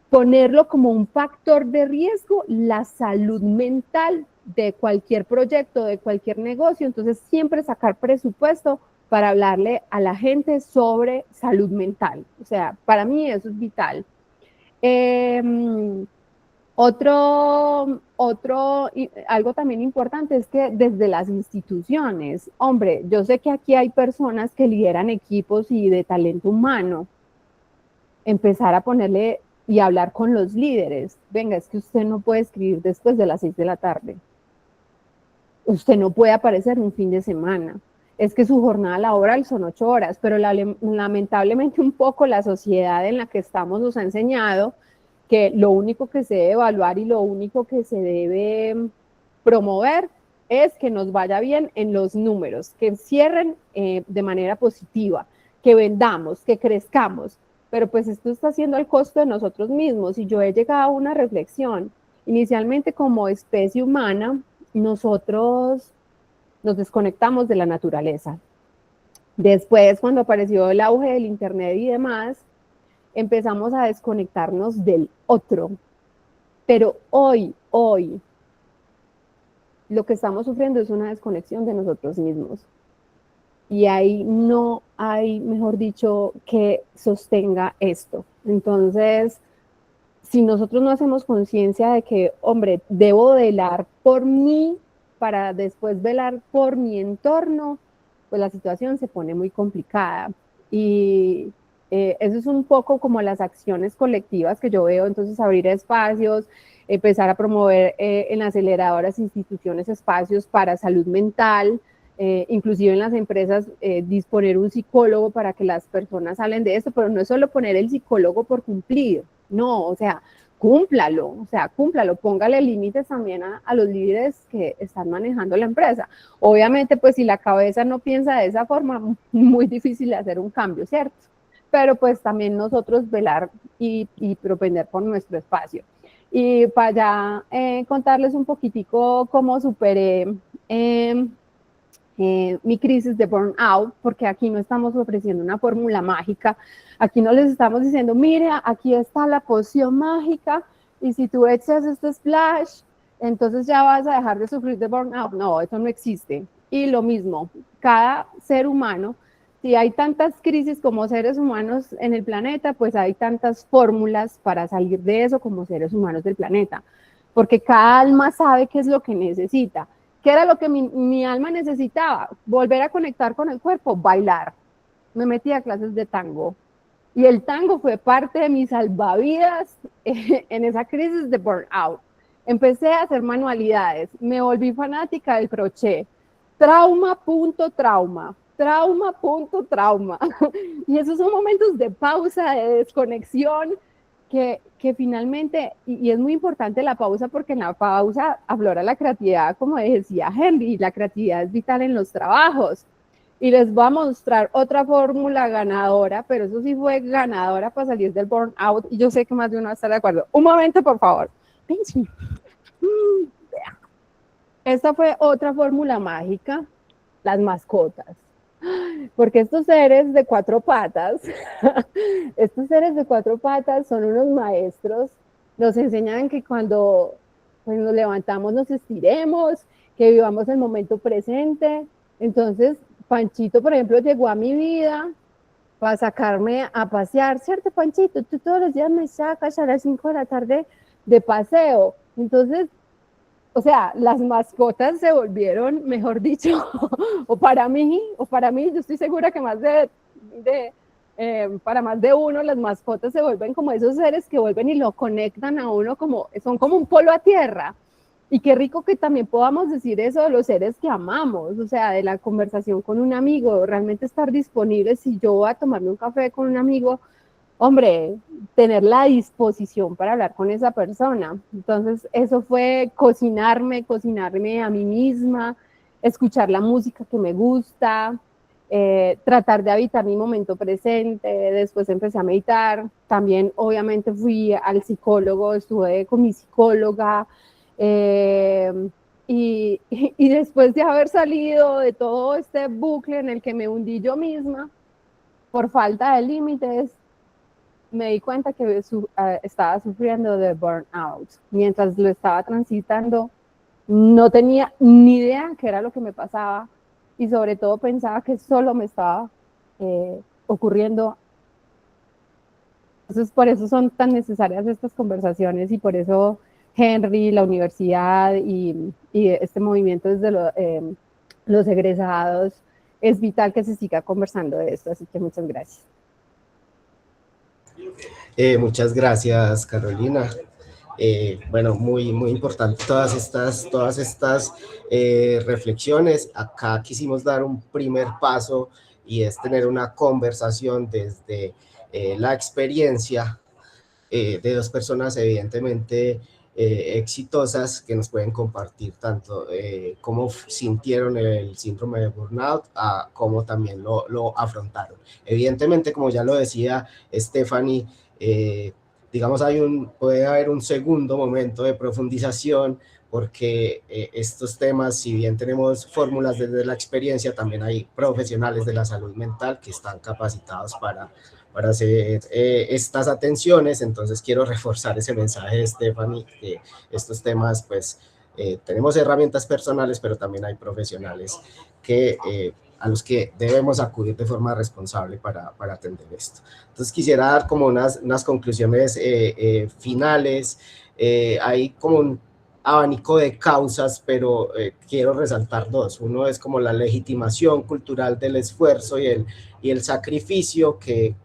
ponerlo como un factor de riesgo, la salud mental de cualquier proyecto, de cualquier negocio. Entonces, siempre sacar presupuesto para hablarle a la gente sobre salud mental. O sea, para mí eso es vital. Algo también importante es que desde las instituciones, hombre, yo sé que aquí hay personas que lideran equipos y de talento humano, empezar a ponerle y hablar con los líderes. Venga, es que usted no puede escribir después de las 6 de la tarde. Usted no puede aparecer un fin de semana. Es que su jornada laboral son 8 horas, pero lamentablemente un poco la sociedad en la que estamos nos ha enseñado que lo único que se debe evaluar y lo único que se debe promover es que nos vaya bien en los números, que cierren de manera positiva, que vendamos, que crezcamos. Pero pues esto está haciendo al costo de nosotros mismos, y yo he llegado a una reflexión. Inicialmente, como especie humana, nosotros nos desconectamos de la naturaleza. Después, cuando apareció el auge del internet y demás, empezamos a desconectarnos del otro. Pero hoy, lo que estamos sufriendo es una desconexión de nosotros mismos. Y ahí no hay, mejor dicho, que sostenga esto. Entonces, si nosotros no hacemos conciencia de que, hombre, debo velar por mí para después velar por mi entorno, pues la situación se pone muy complicada. Y eso es un poco como las acciones colectivas que yo veo, entonces abrir espacios, empezar a promover en las aceleradoras instituciones espacios para salud mental, inclusive en las empresas disponer un psicólogo para que las personas salen de esto, pero no es solo poner el psicólogo por cumplir, no, o sea, cúmplalo, póngale límites también a los líderes que están manejando la empresa. Obviamente, pues si la cabeza no piensa de esa forma, muy difícil hacer un cambio, ¿cierto? Pero pues también nosotros velar y propender por nuestro espacio. Y para ya contarles un poquitico cómo superé mi crisis de burnout, porque aquí no estamos ofreciendo una fórmula mágica, aquí no les estamos diciendo, mira, aquí está la poción mágica, y si tú echas este splash, entonces ya vas a dejar de sufrir de burnout. No, eso no existe. Y lo mismo, cada ser humano, si hay tantas crisis como seres humanos en el planeta, pues hay tantas fórmulas para salir de eso como seres humanos del planeta, porque cada alma sabe qué es lo que necesita. ¿Qué era lo que mi alma necesitaba? Volver a conectar con el cuerpo, bailar. Me metí a clases de tango. Y el tango fue parte de mis salvavidas en esa crisis de burnout. Empecé a hacer manualidades. Me volví fanática del crochet. Trauma, punto, trauma. Trauma, punto, trauma. Y esos son momentos de pausa, de desconexión, que finalmente, y es muy importante la pausa porque en la pausa aflora la creatividad, como decía Henry, la creatividad es vital en los trabajos. Y les voy a mostrar otra fórmula ganadora, pero eso sí fue ganadora para salir del burnout, y yo sé que más de uno va a estar de acuerdo. Un momento, por favor. Esta fue otra fórmula mágica, las mascotas. Porque estos seres de cuatro patas, son unos maestros, nos enseñan que cuando pues, nos levantamos nos estiremos, que vivamos el momento presente. Entonces, Panchito, por ejemplo, llegó a mi vida para sacarme a pasear, ¿cierto, Panchito? Tú todos los días me sacas a las 5 de la tarde de paseo. Entonces, o sea, las mascotas se volvieron, mejor dicho, o para mí, yo estoy segura que para más de uno, las mascotas se vuelven como esos seres que vuelven y lo conectan a uno, son como un polo a tierra. Y qué rico que también podamos decir eso de los seres que amamos, o sea, de la conversación con un amigo, realmente estar disponibles. Si yo voy a tomarme un café con un amigo, hombre, tener la disposición para hablar con esa persona. Entonces, eso fue cocinarme a mí misma, escuchar la música que me gusta, tratar de habitar mi momento presente. Después empecé a meditar. También, obviamente, fui al psicólogo, estuve con mi psicóloga. Y después de haber salido de todo este bucle en el que me hundí yo misma, por falta de límites, me di cuenta que estaba sufriendo de burnout. Mientras lo estaba transitando, no tenía ni idea qué era lo que me pasaba, y sobre todo pensaba que solo me estaba ocurriendo. Entonces, por eso son tan necesarias estas conversaciones, y por eso Henry, la universidad y este movimiento desde los egresados, es vital que se siga conversando de esto. Así que muchas gracias. Muchas gracias, Carolina. Bueno, muy importante todas estas reflexiones. Acá quisimos dar un primer paso, y es tener una conversación desde la experiencia de dos personas evidentemente exitosas, que nos pueden compartir tanto cómo sintieron el síndrome de burnout, a cómo también lo afrontaron. Evidentemente, como ya lo decía Stephanie, digamos, puede haber un segundo momento de profundización, porque estos temas, si bien tenemos fórmulas desde la experiencia, también hay profesionales de la salud mental que están capacitados para hacer estas atenciones. Entonces quiero reforzar ese mensaje de Stephanie, que estos temas pues tenemos herramientas personales, pero también hay profesionales que, a los que debemos acudir de forma responsable para atender esto. Entonces quisiera dar como unas conclusiones finales. Hay como un abanico de causas, pero quiero resaltar dos. Uno es como la legitimación cultural del esfuerzo y el sacrificio que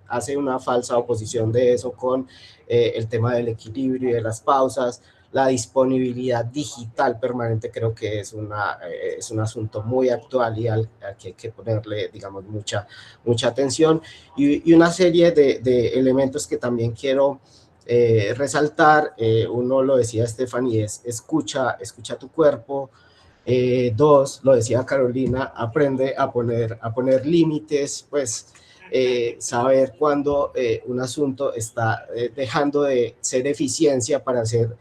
hace una falsa oposición de eso con el tema del equilibrio y de las pausas. La disponibilidad digital permanente creo que es un asunto muy actual y al que hay que ponerle, digamos, mucha atención, y una serie de elementos que también quiero resaltar. Uno lo decía Stephanie, es escucha tu cuerpo. Dos, lo decía Carolina, aprende a poner límites, pues saber cuándo un asunto está dejando de ser eficiencia para ser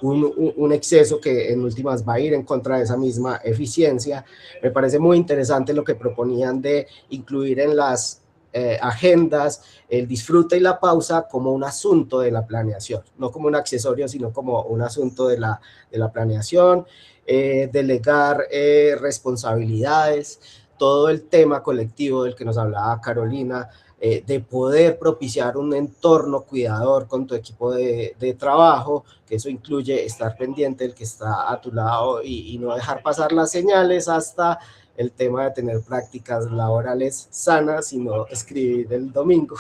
un exceso que en últimas va a ir en contra de esa misma eficiencia. Me parece muy interesante lo que proponían de incluir en las agendas el disfrute y la pausa como un asunto de la planeación, no como un accesorio, sino como un asunto de la planeación. Delegar responsabilidades, todo el tema colectivo del que nos hablaba Carolina, de poder propiciar un entorno cuidador con tu equipo de trabajo, que eso incluye estar pendiente del que está a tu lado y no dejar pasar las señales, hasta el tema de tener prácticas laborales sanas y no escribir el domingo,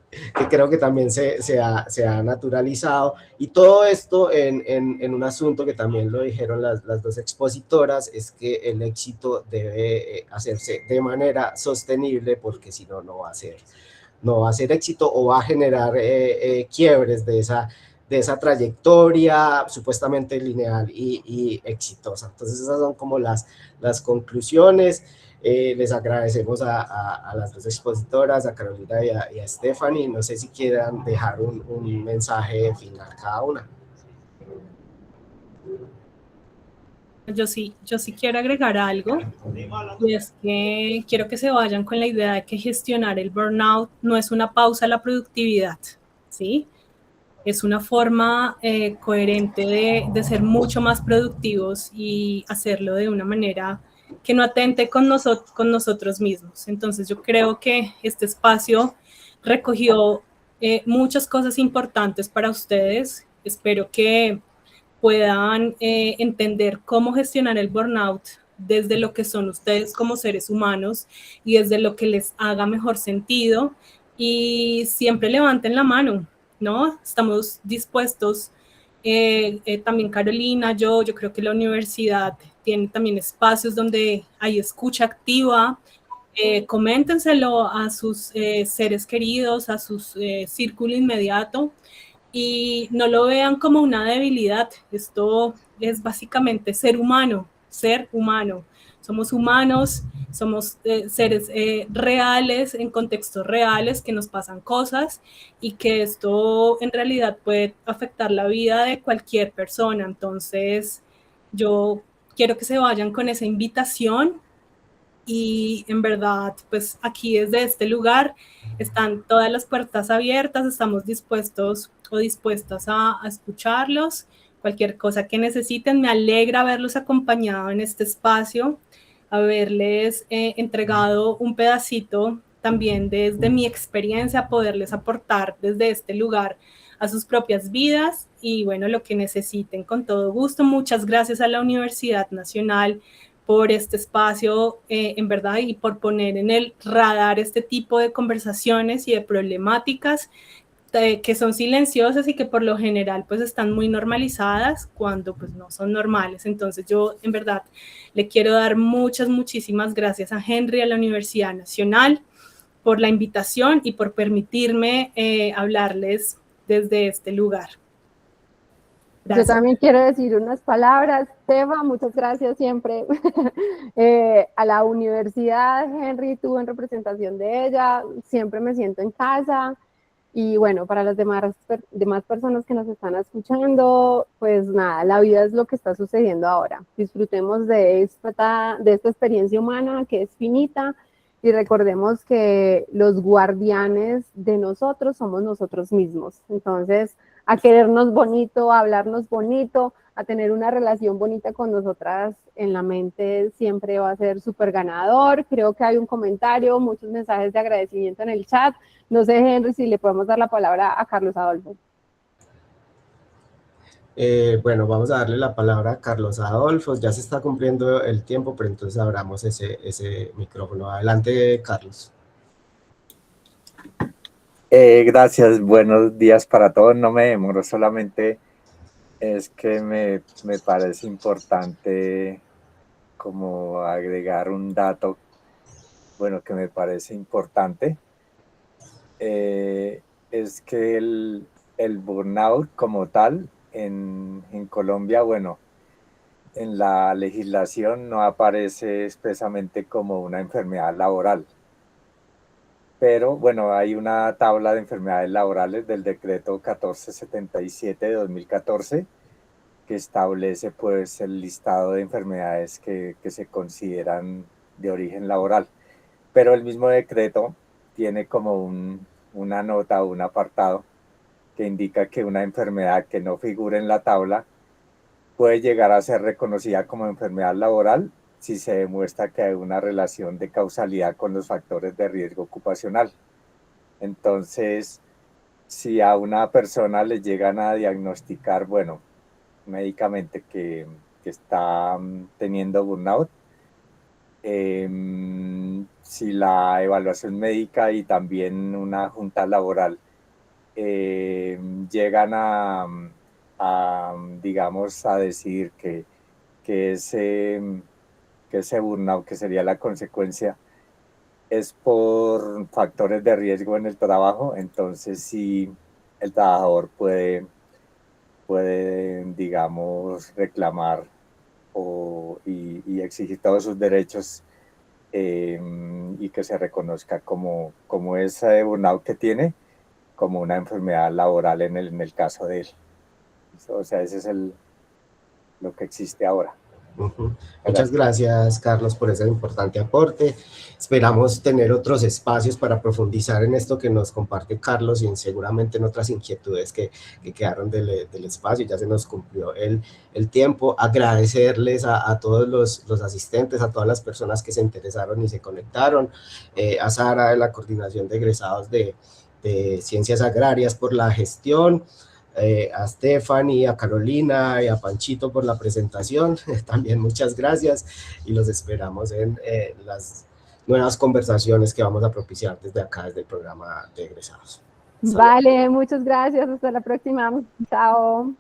que creo que también se ha naturalizado. Y todo esto en un asunto que también lo dijeron las dos expositoras, es que el éxito debe hacerse de manera sostenible, porque si no, no va a ser éxito, o va a generar quiebres de esa trayectoria supuestamente lineal y exitosa. Entonces esas son como las conclusiones. Les agradecemos a las dos expositoras, a Carolina y a Stephanie. No sé si quieran dejar un mensaje final cada una. Yo sí quiero agregar algo, y es que quiero que se vayan con la idea de que gestionar el burnout no es una pausa a la productividad, ¿sí? Es una forma coherente de ser mucho más productivos y hacerlo de una manera que no atente con nosotros mismos. Entonces yo creo que este espacio recogió muchas cosas importantes para ustedes. Espero que puedan entender cómo gestionar el burnout desde lo que son ustedes como seres humanos y desde lo que les haga mejor sentido, y siempre levanten la mano, ¿no? Estamos dispuestos, también Carolina, yo creo que la universidad tiene también espacios donde hay escucha activa. Coméntenselo a sus seres queridos, a su círculo inmediato, y no lo vean como una debilidad. Esto es básicamente ser humano. Somos humanos, somos seres reales, en contextos reales, que nos pasan cosas y que esto en realidad puede afectar la vida de cualquier persona. Entonces, yo quiero que se vayan con esa invitación. Y en verdad, pues aquí desde este lugar están todas las puertas abiertas, estamos dispuestos o dispuestas a escucharlos. Cualquier cosa que necesiten, me alegra haberlos acompañado en este espacio, haberles entregado un pedacito también desde mi experiencia, poderles aportar desde este lugar a sus propias vidas, y bueno, lo que necesiten, con todo gusto. Muchas gracias a la Universidad Nacional por este espacio, en verdad, y por poner en el radar este tipo de conversaciones y de problemáticas que son silenciosas y que por lo general pues están muy normalizadas cuando pues no son normales. Entonces yo en verdad le quiero dar muchísimas gracias a Henry, a la Universidad Nacional, por la invitación y por permitirme hablarles desde este lugar. Gracias. Yo también quiero decir unas palabras. Teba, muchas gracias siempre a la universidad. Henry, tú en representación de ella, siempre me siento en casa. Y bueno, para las demás personas que nos están escuchando, pues nada, la vida es lo que está sucediendo ahora. Disfrutemos de esta experiencia humana que es finita, y recordemos que los guardianes de nosotros somos nosotros mismos. Entonces, a querernos bonito, a hablarnos bonito, a tener una relación bonita con nosotras en la mente siempre va a ser súper ganador. Creo que hay un comentario, muchos mensajes de agradecimiento en el chat. No sé, Henry, si le podemos dar la palabra a Carlos Adolfo. Bueno, vamos a darle la palabra a Carlos Adolfo. Ya se está cumpliendo el tiempo, pero entonces abramos ese micrófono. Adelante, Carlos. Gracias, buenos días para todos. No me demoro, solamente es que me parece importante como agregar un dato, bueno, que me parece importante, es que el burnout como tal en Colombia, bueno, en la legislación no aparece expresamente como una enfermedad laboral. Pero bueno, hay una tabla de enfermedades laborales del decreto 1477 de 2014 que establece pues el listado de enfermedades que se consideran de origen laboral. Pero el mismo decreto tiene como una nota o un apartado que indica que una enfermedad que no figura en la tabla puede llegar a ser reconocida como enfermedad laboral si se demuestra que hay una relación de causalidad con los factores de riesgo ocupacional. Entonces, si a una persona le llegan a diagnosticar, bueno, médicamente que está teniendo burnout, si la evaluación médica y también una junta laboral llegan digamos, a decir que ese burnout, que sería la consecuencia, es por factores de riesgo en el trabajo, entonces sí el trabajador puede digamos, reclamar y exigir todos sus derechos y que se reconozca como ese burnout que tiene, como una enfermedad laboral en el caso de él. O sea, ese es lo que existe ahora. Muchas gracias, Carlos, por ese importante aporte. Esperamos tener otros espacios para profundizar en esto que nos comparte Carlos y seguramente en otras inquietudes que quedaron del espacio. Ya se nos cumplió el tiempo. Agradecerles a todos los asistentes, a todas las personas que se interesaron y se conectaron, a Sara de la Coordinación de Egresados de Ciencias Agrarias por la gestión, a Stephanie, a Carolina y a Panchito por la presentación. También muchas gracias y los esperamos en las nuevas conversaciones que vamos a propiciar desde acá, desde el programa de egresados. Vale, muchas gracias. Hasta la próxima. Chao.